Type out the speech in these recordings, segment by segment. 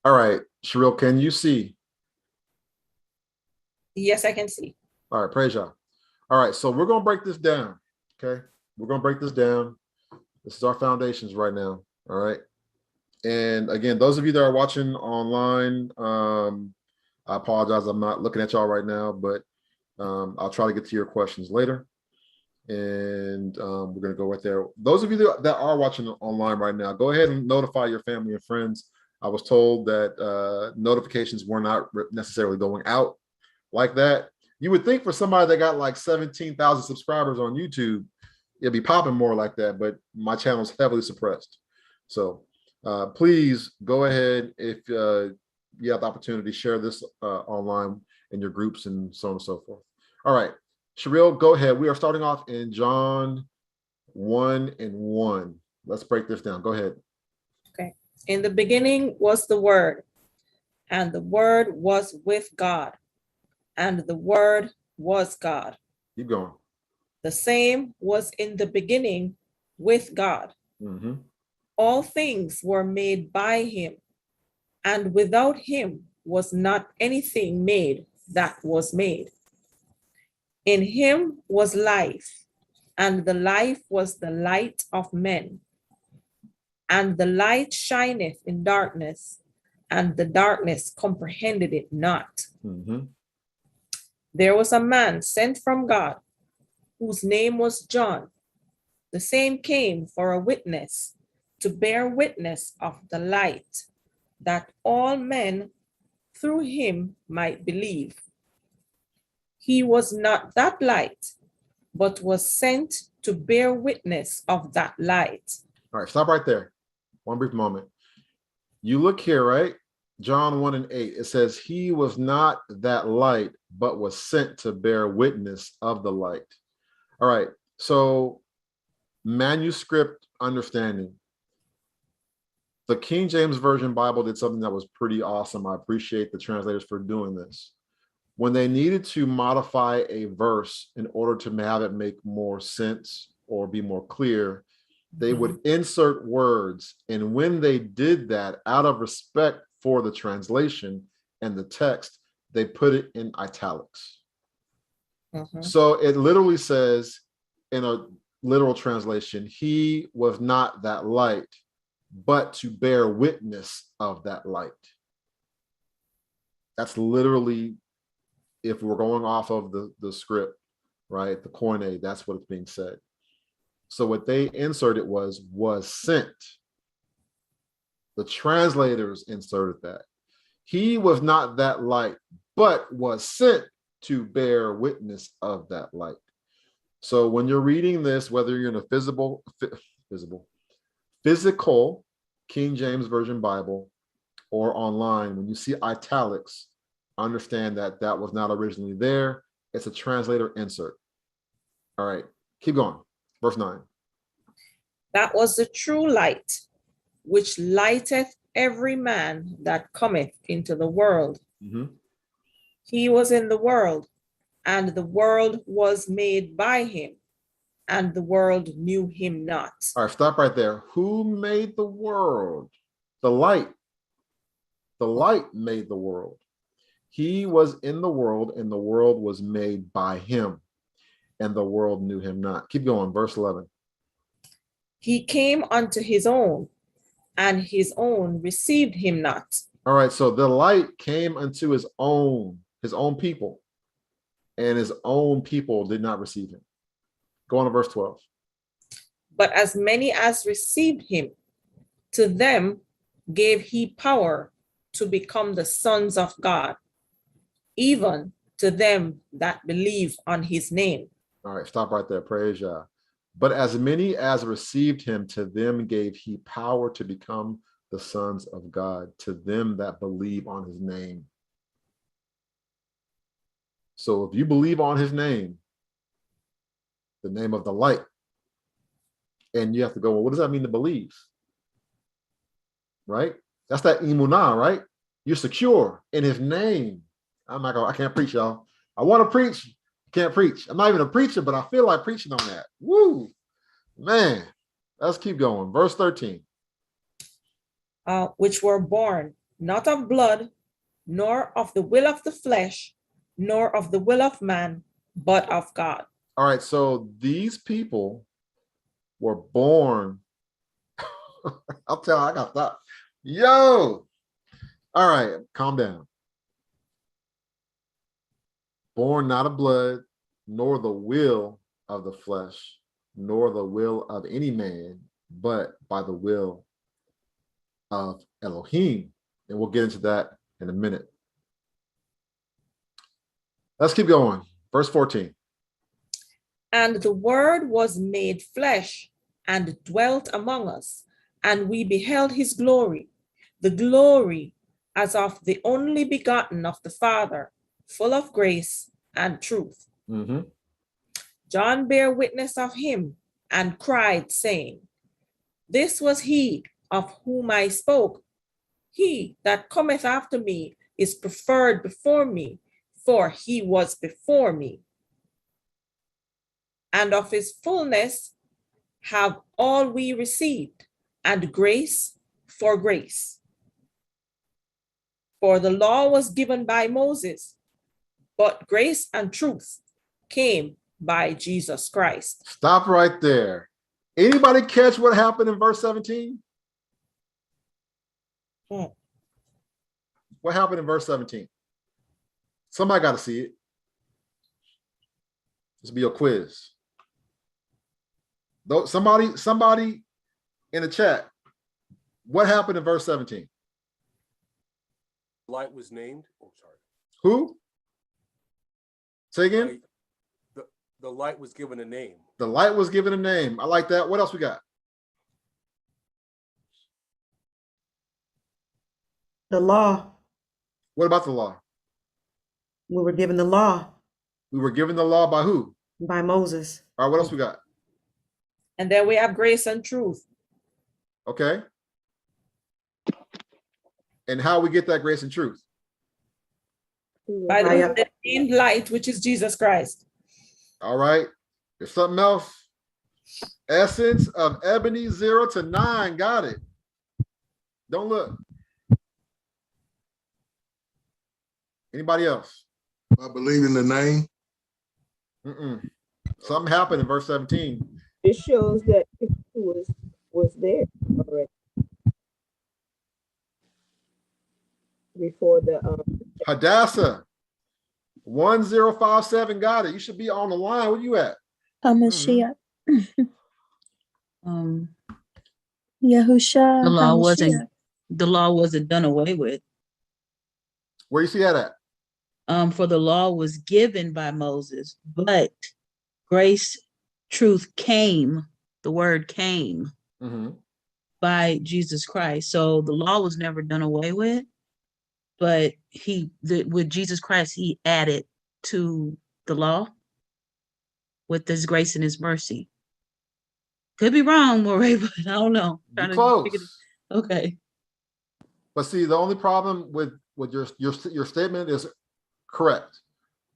All right, Sherelle, can you see? Yes, I can see. All right, praise y'all. All right, so we're gonna break this down. Okay, we're gonna break this down. This is our foundations right now. All right. And again, those of you that are watching online, I apologize. I'm not looking at y'all right now, but I'll try to get to your questions later. And we're going to go right there. Those of you that are watching online right now, go ahead and notify your family and friends. I was told that notifications were not necessarily going out like that. You would think for somebody that got like 17,000 subscribers on YouTube, it'd be popping more like that, but my channel is heavily suppressed. So please go ahead if you have the opportunity, share this online in your groups and so on and so forth. All right, Sherelle, go ahead. We are starting off in John 1:1. Let's break this down. Go ahead. Okay. In the beginning was the Word, and the Word was with God, and the Word was God. Keep going. The same was in the beginning with God. Mm-hmm. All things were made by him, and without him was not anything made that was made. In him was life, and the life was the light of men. And the light shineth in darkness, and the darkness comprehended it not. Mm-hmm. There was a man sent from God, whose name was John. The same came for a witness, to bear witness of the light, that all men through him might believe. He was not that light, but was sent to bear witness of that light. All right, stop right there. One brief moment. You look here, right? John 1:8. It says, he was not that light, but was sent to bear witness of the light. All right, so manuscript understanding. The King James Version Bible did something that was pretty awesome. I appreciate the translators for doing this. When they needed to modify a verse in order to have it make more sense or be more clear, they would insert words. And when they did that, out of respect for the translation and the text, they put it in italics. So it literally says in a literal translation, he was not that light, but to bear witness of that light. That's literally, if we're going off of the script, right, the Koine, that's what it's being said. So what they inserted was sent. The translators inserted that. He was not that light, but was sent to bear witness of that light. So when you're reading this, whether you're in a physical King James Version Bible or online, when you see italics, understand that that was not originally there. It's a translator insert. All right, keep going. Verse 9. That was the true light, which lighteth every man that cometh into the world. He was in the world, and the world was made by him, and the world knew him not. All right, stop right there. Who made the world? The light. The light made the world. He was in the world, and the world was made by him, and the world knew him not. Keep going, verse 11. He came unto his own, and his own received him not. All right, so the light came unto his own people, and his own people did not receive him. Go on to verse 12. But as many as received him, to them gave he power to become the sons of God, even to them that believe on his name. All right, stop right there. Praise Yah. But as many as received him, to them gave he power to become the sons of God, to them that believe on his name. So if you believe on his name, the name of the light, and you have to go, well, what does that mean to believe? Right? That's that emunah, right? You're secure in his name. I'm not gonna, I can't preach, y'all. I want to preach, can't preach. I'm not even a preacher, but I feel like preaching on that. Woo, man. Let's keep going. Verse 13. Which were born not of blood, nor of the will of the flesh, nor of the will of man, but of God. All right, so these people were born. I'll tell you, I got that. Yo, all right, calm down. Born not of blood, nor the will of the flesh, nor the will of any man, but by the will of Elohim. And we'll get into that in a minute. Let's keep going. Verse 14. And the word was made flesh and dwelt among us, and we beheld his glory, the glory as of the only begotten of the Father, full of grace and truth. Mm-hmm. John bare witness of him and cried, saying, This was he of whom I spoke. He that cometh after me is preferred before me, for he was before me. And of his fullness have all we received, and grace for grace. For the law was given by Moses, but grace and truth came by Jesus Christ. Stop right there. Anybody catch what happened in verse 17? What happened in verse 17? Somebody got to see it. This will be a quiz. Though somebody in the chat, what happened in verse 17? Light was named. Oh, sorry. Who? Say again. The light was given a name. The light was given a name. I like that. What else we got? The law. What about the law? We were given the law We were given the law by who? by Moses. All right, what else we got? And then we have grace and truth. Okay. And how we get that grace and truth? By the named light, which is Jesus Christ. All right. There's something else. Essence of ebony 0 to 9. Got it. Don't look. Anybody else? I believe in the name. Something happened in verse 17. It shows that he was there already before the Hadassah 1057. Got it. You should be on the line. Where you at? Hamashiach. Yahusha. The law wasn't done away with. Where you see that at? For the law was given by Moses, but grace, truth came, the word came by Jesus Christ. So the law was never done away with, but with Jesus Christ, he added to the law with his grace and his mercy. Could be wrong, Moray, but I don't know. You're close. Okay. But see, the only problem with your statement is correct,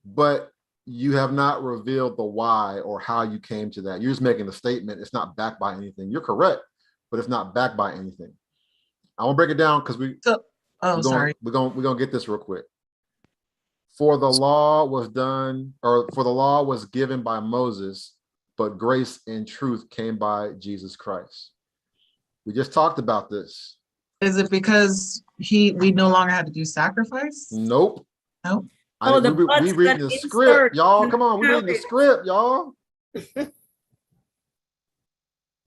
but you have not revealed the why or how you came to that. You're just making a statement. It's not backed by anything. You're correct, but it's not backed by anything. I want to break it down because we're gonna get this real quick. For the law was given by Moses, but grace and truth came by Jesus Christ. We just talked about this. Is it because we no longer had to do sacrifice? Nope. Nope. We reading the script, y'all. Come on, we reading the script, y'all.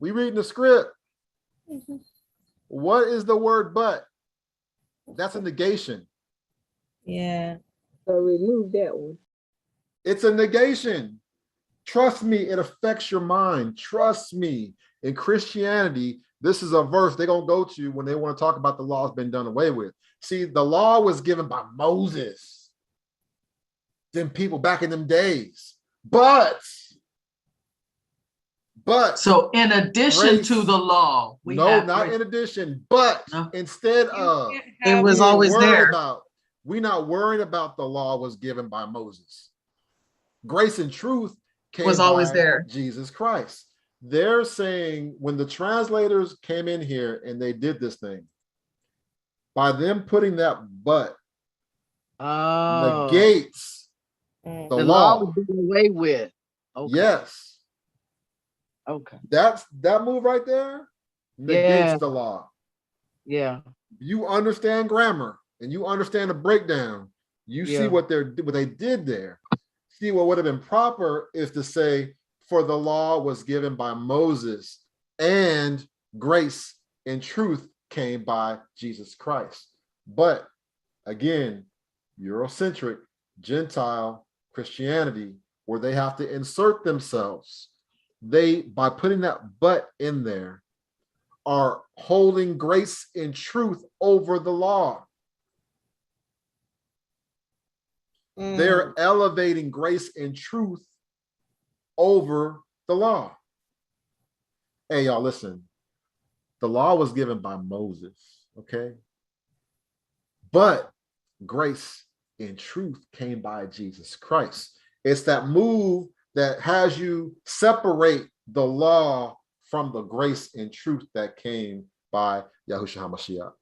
We reading the script. What is the word but? That's a negation. Yeah. so remove that one. It's a negation. Trust me, it affects your mind. Trust me. In Christianity, this is a verse they're going to go to when they want to talk about the law has been done away with. See, the law was given by Moses, them people back in them days. But so in addition grace, to the law, not grace. In addition, but instead of it was always there. We're not worried about the law was given by Moses. Grace and truth was always there. Jesus Christ. They're saying when the translators came in here and they did this thing, By them putting that but Oh, negates Mm. the the law law. was done away with. Okay. Yes. Okay. That move right there negates Yeah. the law. Yeah. You understand grammar and you understand the breakdown. You see Yeah. what they did there. See, what would have been proper is to say, for the law was given by Moses, and grace and truth came by Jesus Christ. But again, Eurocentric, Gentile Christianity, where they have to insert themselves, they, by putting that but in there, are holding grace and truth over the law. They're elevating grace and truth over the law. Hey, y'all, listen. The law was given by Moses, okay? But grace and truth came by Jesus Christ. It's that move that has you separate the law from the grace and truth that came by Yahushua HaMashiach.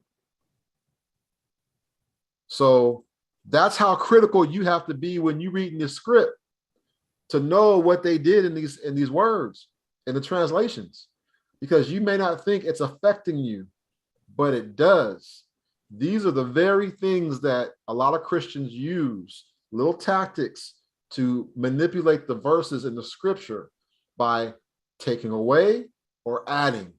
So that's how critical you have to be when you're reading the script to know what they did in these words, in the translations, because you may not think it's affecting you, but it does. These are the very things that a lot of Christians use, little tactics to manipulate the verses in the scripture by taking away or adding.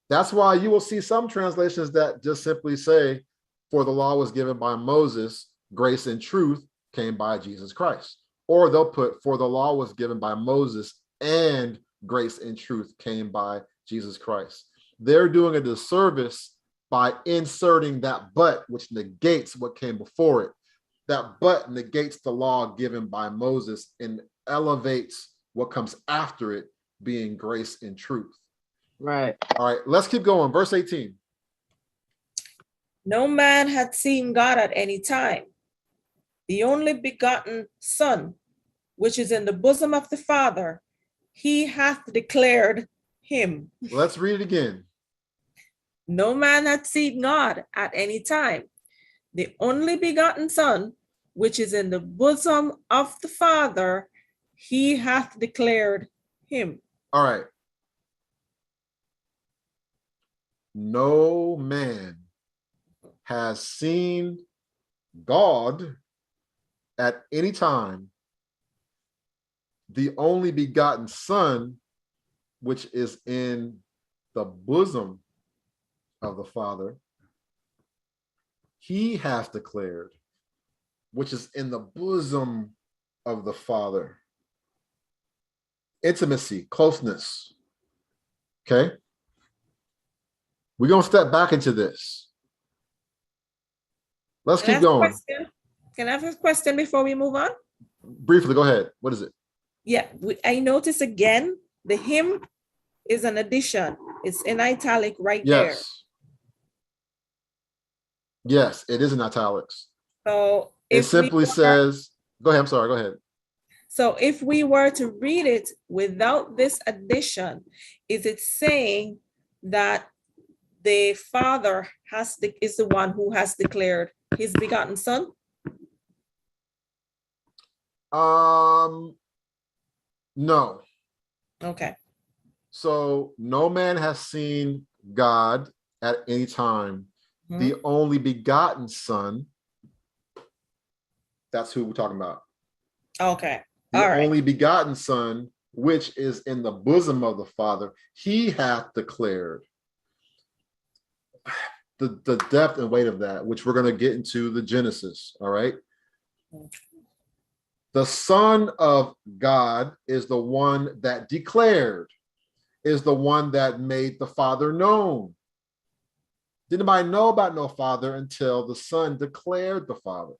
That's why you will see some translations that just simply say, for the law was given by Moses, grace and truth came by Jesus Christ. Or they'll put, for the law was given by Moses and grace and truth came by Jesus Christ. They're doing a disservice by inserting that but, which negates what came before it. That but negates the law given by Moses and elevates what comes after it, being grace and truth. Right. All right, let's keep going. Verse 18. No man had seen God at any time. The only begotten Son, which is in the bosom of the Father, he hath declared him. Let's read it again. No man had seen God at any time. The only begotten Son, which is in the bosom of the Father, he hath declared him. All right. No man has seen God at any time. The only begotten Son, which is in the bosom of the Father, he has declared, which is in the bosom of the Father. Intimacy, closeness. Okay? We're going to step back into this. Let's keep going. Can I ask a question before we move on? Briefly, go ahead. What is it? Yeah, I notice again, the him is an addition. It's in italic right there. Yes, it is in italics. So it simply says, go ahead, I'm sorry, go ahead. So if we were to read it without this addition, is it saying that the Father is the one who has declared his begotten Son? No. Okay. So no man has seen God at any time. The only begotten Son, that's who we're talking about. Okay. The only begotten Son, which is in the bosom of the Father, he hath declared. The depth and weight of that, which we're going to get into the Genesis, all right? The Son of God is the one that declared, is the one that made the Father known. Didn't nobody know about no Father until the Son declared the Father.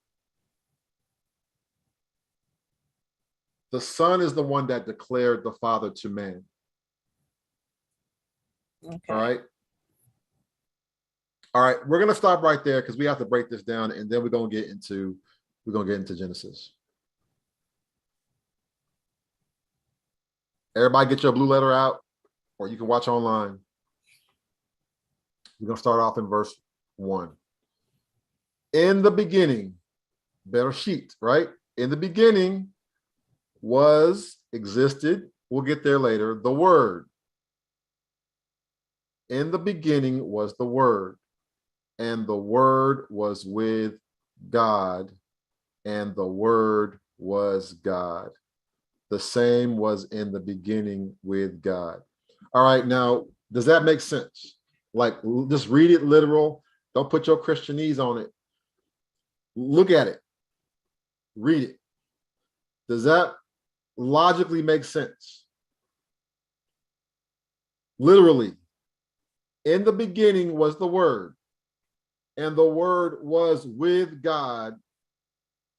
The Son is the one that declared the Father to man. Okay. All right. All right, we're gonna stop right there because we have to break this down, and then we're gonna get into Genesis. Everybody get your blue letter out, or you can watch online. We're going to start off in verse 1. In the beginning, Bereshit, right? In the beginning existed, we'll get there later, the Word. In the beginning was the Word, and the Word was with God, and the Word was God. The same was in the beginning with God. All right, now, does that make sense? Like, just read it literal. Don't put your Christianese on it. Look at it. Read it. Does that logically make sense? Literally, in the beginning was the Word, and the Word was with God,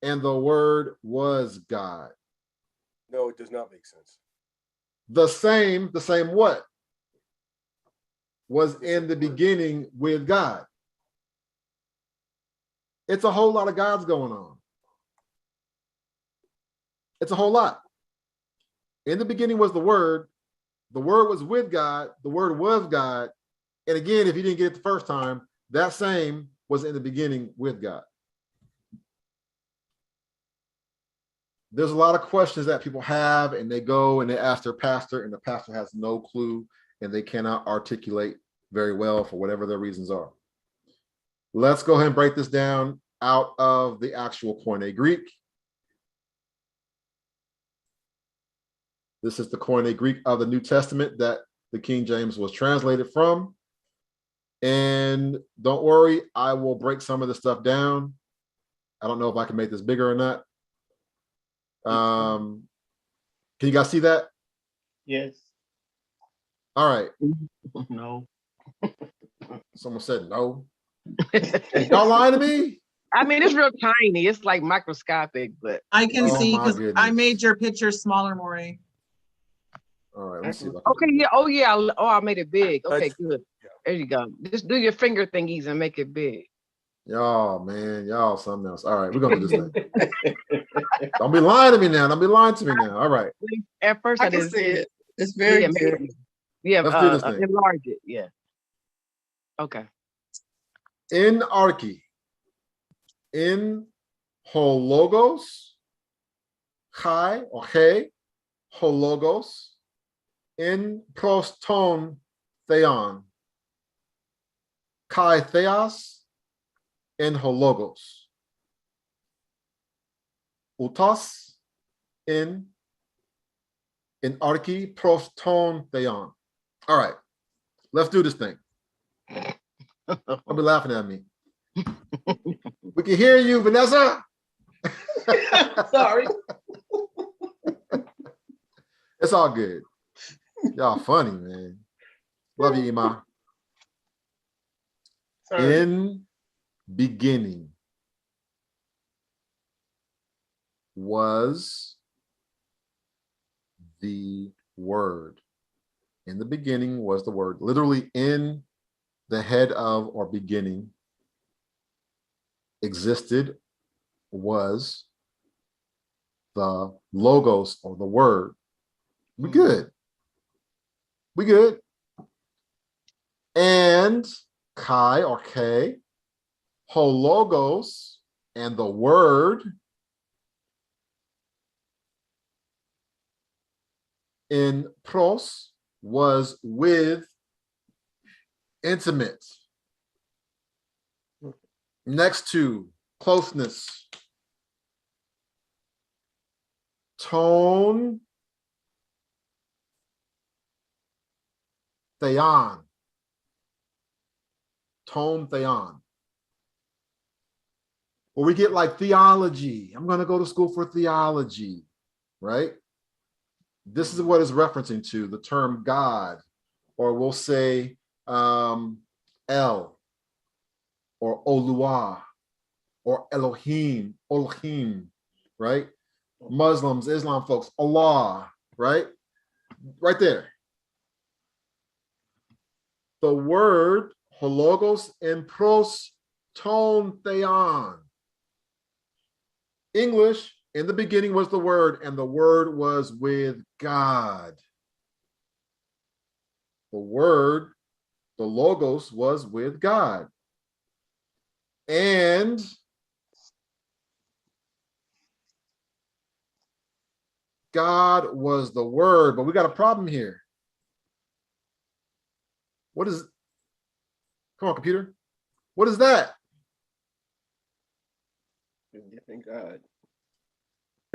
and the Word was God. No, it does not make sense. The same what? Was in the beginning with God. It's a whole lot of gods going on. It's a whole lot. In the beginning was the Word was with God, the Word was God. And again, if you didn't get it the first time, that same was in the beginning with God. There's a lot of questions that people have, and they go and they ask their pastor, and the pastor has no clue, and they cannot articulate very well for whatever their reasons are. Let's go ahead and break this down out of the actual Koine Greek. This is the Koine Greek of the New Testament that the King James was translated from. And don't worry, I will break some of the stuff down. I don't know if I can make this bigger or not. Can you guys see that? Yes. All right. No. Someone said no. Y'all lying to me? I mean, it's real tiny. It's like microscopic, but I can Oh, see my because I goodness. made your picture smaller, Maury. All right, let me see if I can okay, do yeah. that. Oh, yeah. Oh, I made it big. Okay, That's- good. yeah. There you go. Just do your finger thingies and make it big. Y'all, man, y'all something else. All right, we're gonna do this thing. Don't be lying to me now. Don't be lying to me now. All right, At first, I I can didn't see it. It's very Yeah, good. yeah. let's do this thing. Enlarge it. Yeah. Okay. In arche, in hologos, chi or he, hologos, in proston theon, kai theos, in hologos, utos, in arche, proston theon. All right, let's do this thing. Don't be laughing at me. We can hear you, Vanessa. Sorry. It's all good. Y'all funny, man. Love you, Ima. Sorry. In beginning was the Word. In the beginning was the Word. Literally in the head of or beginning existed was the logos or the Word. We good. We good. And Kai or K, hologos, and the Word in pros was with intimate, next to, closeness, tone, theon, tone, theon. Or we get like theology. I'm going to go to school for theology, right? This is what it's referencing to, the term God, or we'll say El, or Oluwa, or Elohim, right? Muslims, Islam folks, Allah, right? Right there. The word hologos and pros ton theon. English, in the beginning was the Word, and the Word was with God. The Word The Logos was with God. And God was the Word. But we got a problem here. What is, come on, computer. What is that? Different God.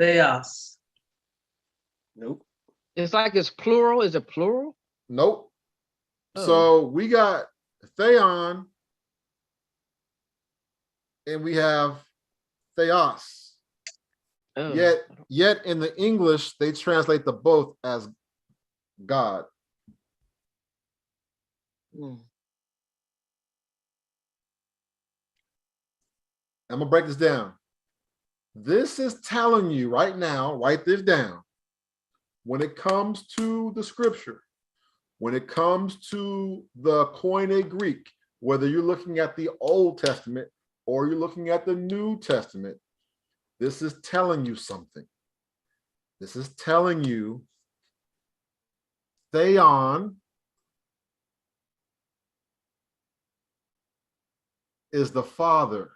Theos. Nope. It's like it's plural. Is it plural? Nope. Oh. So we got theon and we have theos. Oh. Yet in the English, they translate the both as God. Mm. I'm gonna break this down. This is telling you right now, write this down. When it comes to the scripture, when it comes to the Koine Greek, whether you're looking at the Old Testament or you're looking at the New Testament, this is telling you something. This is telling you theon is the Father.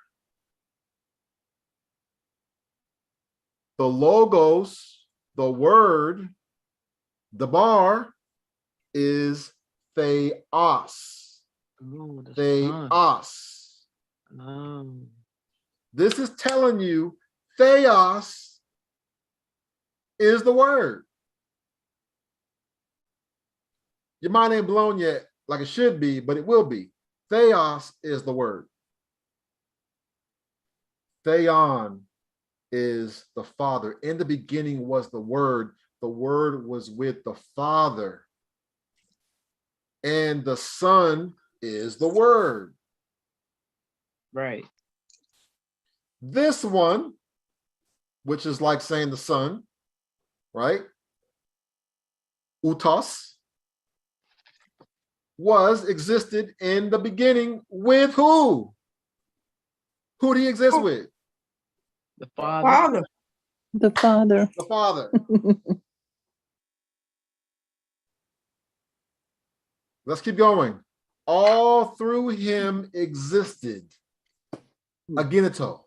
The Logos, the Word, the bar is theos. Oh, the son. Theos. Oh. This is telling you theos is the Word. Your mind ain't blown yet like it should be, but it will be. Theos is the Word. Theon is the Father. In the beginning was the Word. The Word was with the Father. And the Son is the Word. Right. This one, which is like saying the Son, right? Utos, existed in the beginning with who? Who do he exist with? The Father. Father. The Father. The Father. Let's keep going. All through him existed agenito.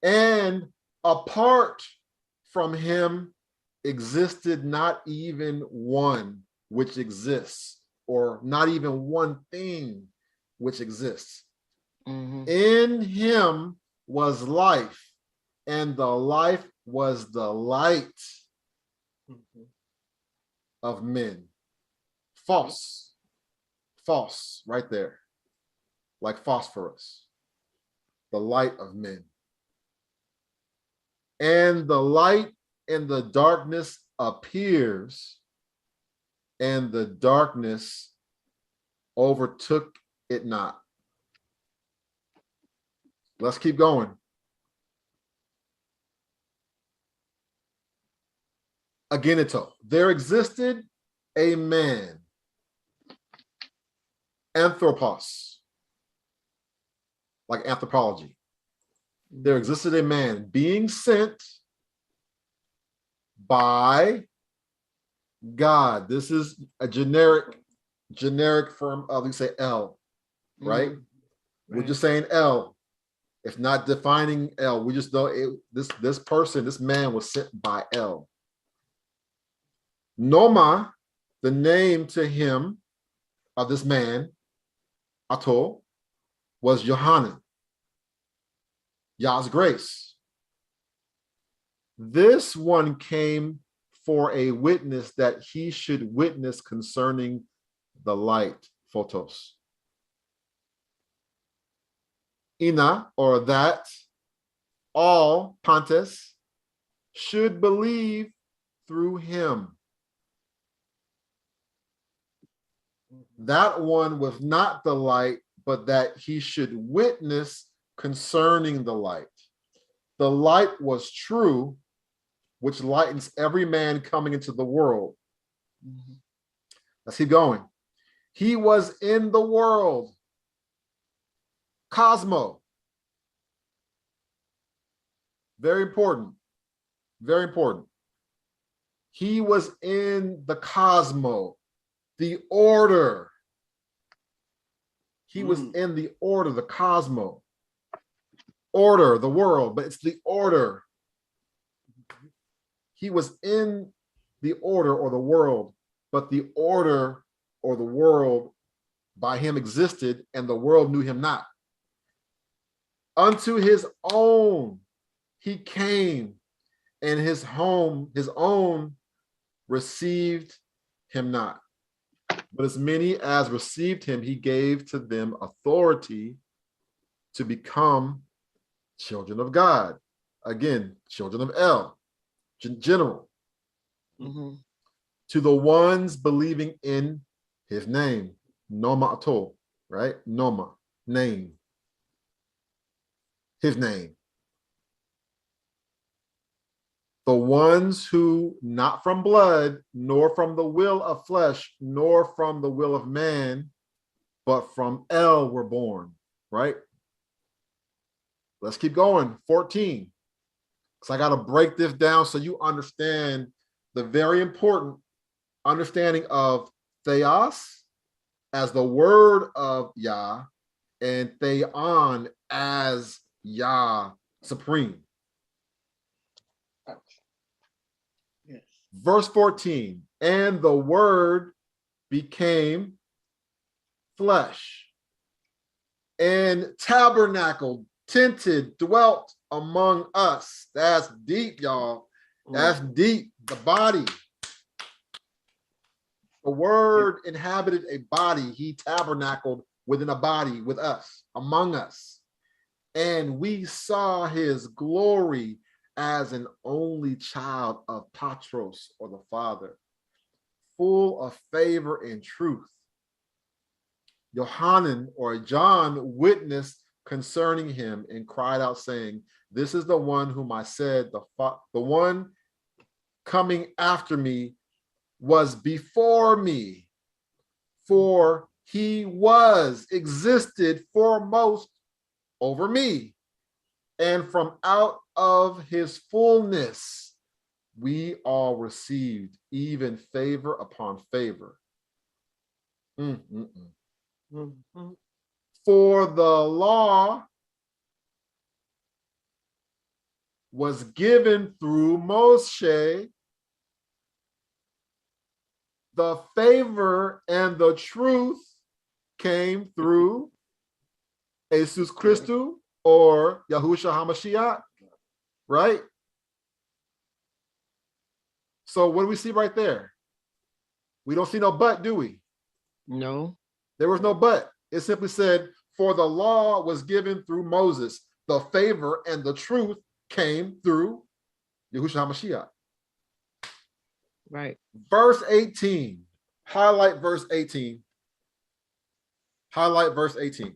And apart from him existed not even one which exists, or not even one thing which exists. Mm-hmm. In him was life, and the life was the light of men. False, right there, like phosphorus, the light of men. And the light in the darkness appears, and the darkness overtook it not. Let's keep going. Agenito. There existed a man, anthropos, like anthropology. There existed a man being sent by God. This is a generic form of, we say L, right? We're just saying L. It's not defining L. We just know this person, this man was sent by L. Noma, the name to him of this man, Ato, was Yohanan, Yah's grace. This one came for a witness that he should witness concerning the light, photos. Ina, or that all, pantes, should believe through him. That one was not the light, but that he should witness concerning the light. The light was true, which lightens every man coming into the world. Let's keep going. He was in the world. Cosmo. Very important. Very important. He was in the cosmo, the order. He was in the order, the cosmos. Order, the world, but it's the order. He was in the order or the world, but the order or the world by him existed, and the world knew him not. Unto his own he came, and his own received him not. But as many as received him, he gave to them authority to become children of God. Again, children of El, general. To the ones believing in his name. Noma Ato, right? Noma, name. His name. The ones who, not from blood, nor from the will of flesh, nor from the will of man, but from El were born, right? Let's keep going. 14. Because I got to break this down so you understand the very important understanding of theos as the word of Yah, and theon as Yah supreme. Yes. Verse 14, and the word became flesh and tabernacled, tented, dwelt among us. That's deep, y'all. That's deep. The body. The word inhabited a body. He tabernacled within a body with us, among us. And we saw his glory as an only child of Patros, or the Father, full of favor and truth. Yohanan, or John, witnessed concerning him and cried out, saying, this is the one whom I said, the one coming after me was before me, for he existed foremost over me, and from out of his fullness we all received even favor upon favor. For the law was given through Moshe, the favor and the truth came through Jesus Christus, or Yahushua HaMashiach, right? So what do we see right there? We don't see no but, do we? No. There was no but. It simply said, for the law was given through Moses. The favor and the truth came through Yahushua HaMashiach. Right. Verse 18. Highlight verse 18. Highlight verse 18.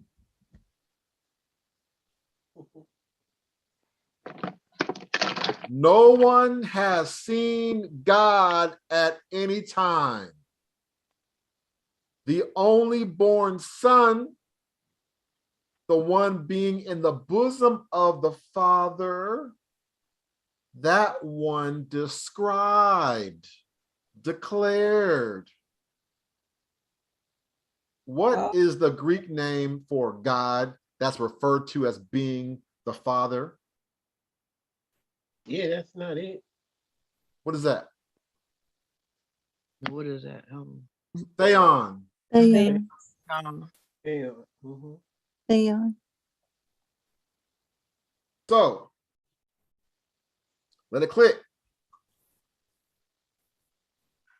No one has seen God at any time. The only born Son, the one being in the bosom of the Father, that one described, declared. What is the Greek name for God that's referred to as being the Father? Yeah, that's not it. What is that? What is that? Theon. Theon. Yeah. Theon. So, let it click.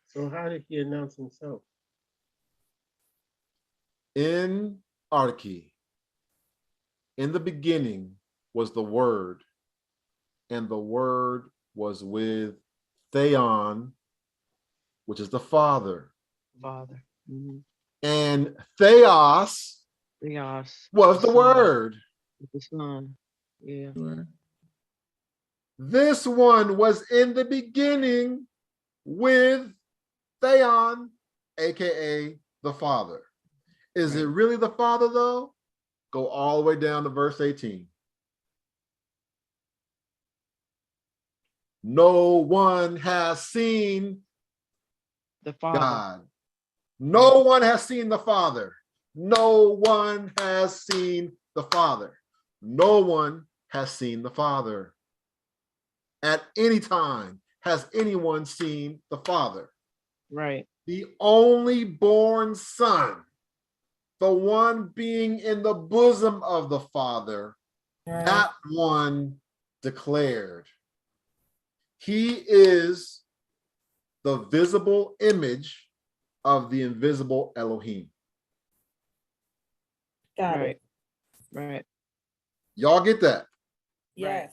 So how did he announce himself? In Arche, in the beginning was the Word, and the Word was with Theon, which is the Father. Father. And Theos was the Word. The Son. Yeah. This one was in the beginning with Theon, aka the Father. Is it really the Father, though? Go all the way down to verse 18. No one has seen the Father. God. No one has seen the Father. No one has seen the Father. No one has seen the Father. At any time has anyone seen the Father. Right. The only born Son, the one being in the bosom of the Father, that one declared. He is the visible image of the invisible Elohim. Got Right. it. Right. Y'all get that? Yes.